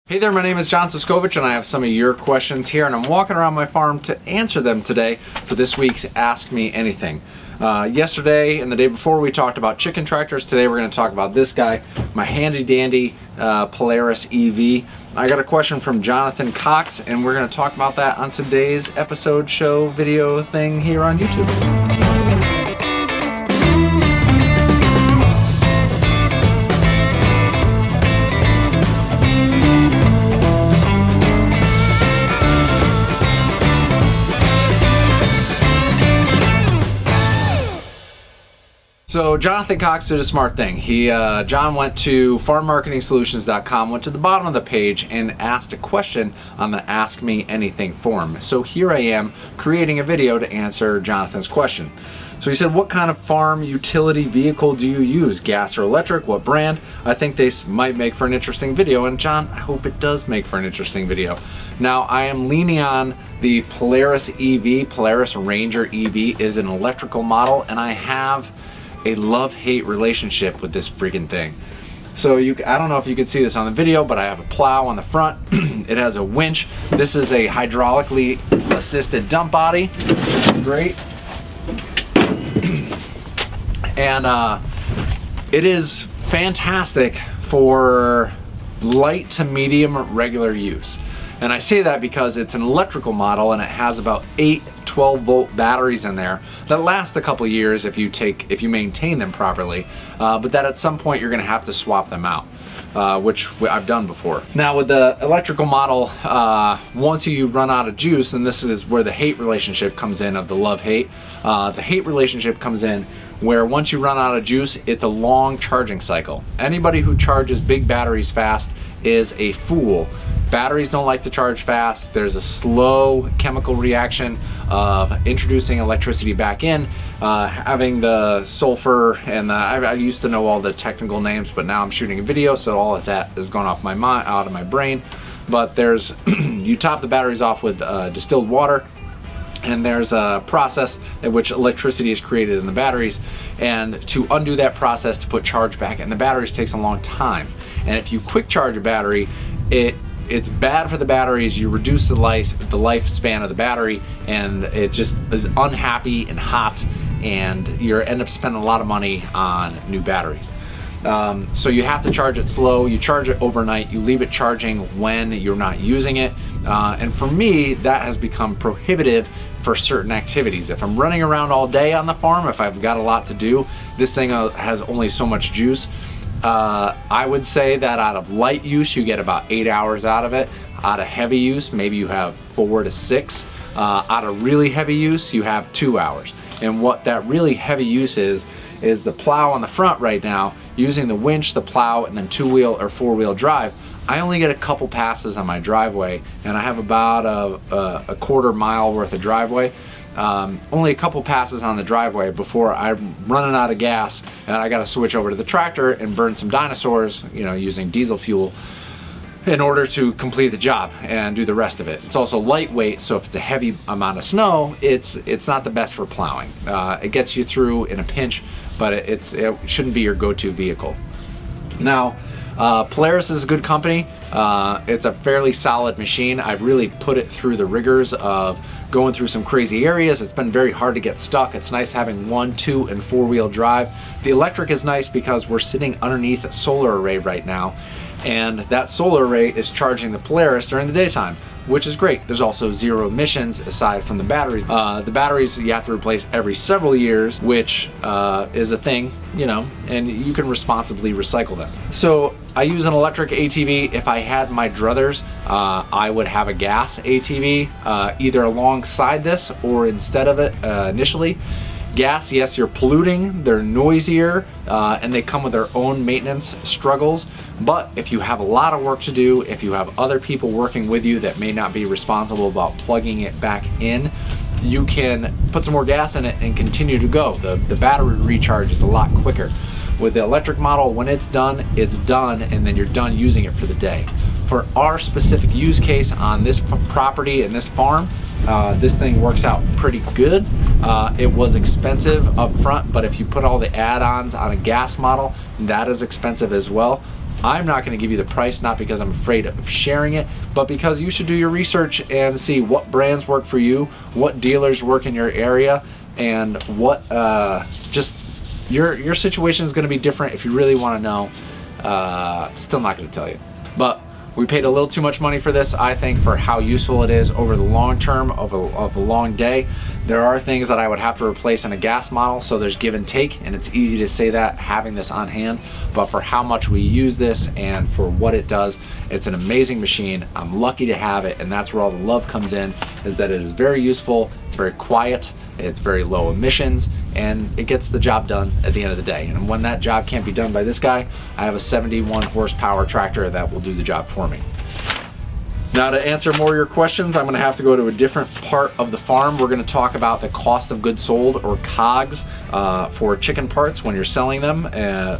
Hey there, my name is John Siskovich and I have some of your questions here, and I'm walking around my farm to answer them today for this week's Ask Me Anything. Yesterday and the day before we talked about chicken tractors. Today we're going to talk about this guy, my handy dandy Polaris EV. I got a question from Jonathan Cox and we're going to talk about that on today's episode show video thing here on YouTube. So Jonathan Cox did a smart thing. John went to farmmarketingsolutions.com, went to the bottom of the page and asked a question on the Ask Me Anything forum. So here I am creating a video to answer Jonathan's question. So he said, what kind of farm utility vehicle do you use? Gas or electric? What brand? I think this might make for an interesting video, and John, I hope it does make for an interesting video. Now I am leaning on the Polaris EV. Polaris Ranger EV is an electrical model, and I have a love-hate relationship with this freaking thing. So I don't know if you can see this on the video, but I have a plow on the front. It has a winch. This is a hydraulically assisted dump body, which is great. And it is fantastic for light to medium regular use. And I say that because it's an electrical model and it has about 8 12-volt batteries in there that last a couple years if you maintain them properly, but that at some point you're going to have to swap them out, which I've done before. Now with the electrical model, once you run out of juice, and this is where the hate relationship comes in, of the love-hate, the hate relationship comes in where once you run out of juice, it's a long charging cycle. Anybody who charges big batteries fast is a fool. Batteries don't like to charge fast. There's a slow chemical reaction of introducing electricity back in, having the sulfur, and I used to know all the technical names, but now I'm shooting a video, so all of that is gone off my mind, out of my brain. But there's, you top the batteries off with distilled water, and there's a process in which electricity is created in the batteries, and to undo that process to put charge back in the batteries takes a long time. And if you quick charge a battery, it's bad for the batteries. You reduce the lifespan of the battery, and it just is unhappy and hot, and you end up spending a lot of money on new batteries. So you have to charge it slow. You charge it overnight. You leave it charging when you're not using it. And for me, that has become prohibitive for certain activities. If I'm running around all day on the farm, if I've got a lot to do, this thing has only so much juice. I would say that out of light use you get about 8 hours out of it. Out of heavy use maybe you have 4 to 6. Out of really heavy use you have 2 hours. And what that really heavy use is the plow on the front right now, using the winch, the plow, and then 2-wheel or 4-wheel drive. I only get a couple passes on my driveway, and I have about a quarter mile worth of driveway. Only a couple passes on the driveway before I'm running out of gas and I got to switch over to the tractor and burn some dinosaurs, you know, using diesel fuel in order to complete the job and do the rest of it. It's also lightweight, so if it's a heavy amount of snow, it's not the best for plowing. It gets you through in a pinch, but it shouldn't be your go-to vehicle. Now, Polaris is a good company. It's a fairly solid machine. I've really put it through the rigors of going through some crazy areas. It's been very hard to get stuck. It's nice having 1, 2, and 4-wheel drive. The electric is nice because we're sitting underneath a solar array right now, and that solar array is charging the Polaris during the daytime, which is great. There's also 0 emissions aside from the batteries. The batteries you have to replace every several years, which is a thing, you know, and you can responsibly recycle them. So I use an electric ATV. If I had my druthers, I would have a gas ATV, either alongside this or instead of it initially. Gas, yes, you're polluting, they're noisier, and they come with their own maintenance struggles. But if you have a lot of work to do, if you have other people working with you that may not be responsible about plugging it back in, you can put some more gas in it and continue to go. The battery recharge is a lot quicker. With the electric model, when it's done, and then you're done using it for the day. For our specific use case on this property and this farm, this thing works out pretty good. It was expensive up front, but if you put all the add-ons on a gas model, that is expensive as well. I'm not going to give you the price, not because I'm afraid of sharing it, but because you should do your research and see what brands work for you, what dealers work in your area, and what just your situation is going to be different. If you really want to know, still not going to tell you. But we paid a little too much money for this, I think, for how useful it is over the long term of a long day. There are things that I would have to replace in a gas model, so there's give and take, and it's easy to say that having this on hand. But for how much we use this and for what it does, it's an amazing machine. I'm lucky to have it, and that's where all the love comes in, is that it is very useful, it's very quiet, it's very low emissions, and it gets the job done at the end of the day. And when that job can't be done by this guy, I have a 71 horsepower tractor that will do the job for me. Now, to answer more of your questions, I'm gonna have to go to a different part of the farm. We're gonna talk about the cost of goods sold, or COGS, for chicken parts when you're selling them,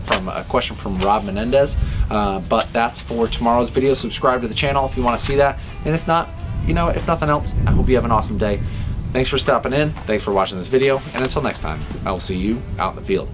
from a question from Rob Menendez. But that's for tomorrow's video. Subscribe to the channel if you wanna see that. And if not, you know, if nothing else, I hope you have an awesome day. Thanks for stopping in, thanks for watching this video, and until next time, I will see you out in the field.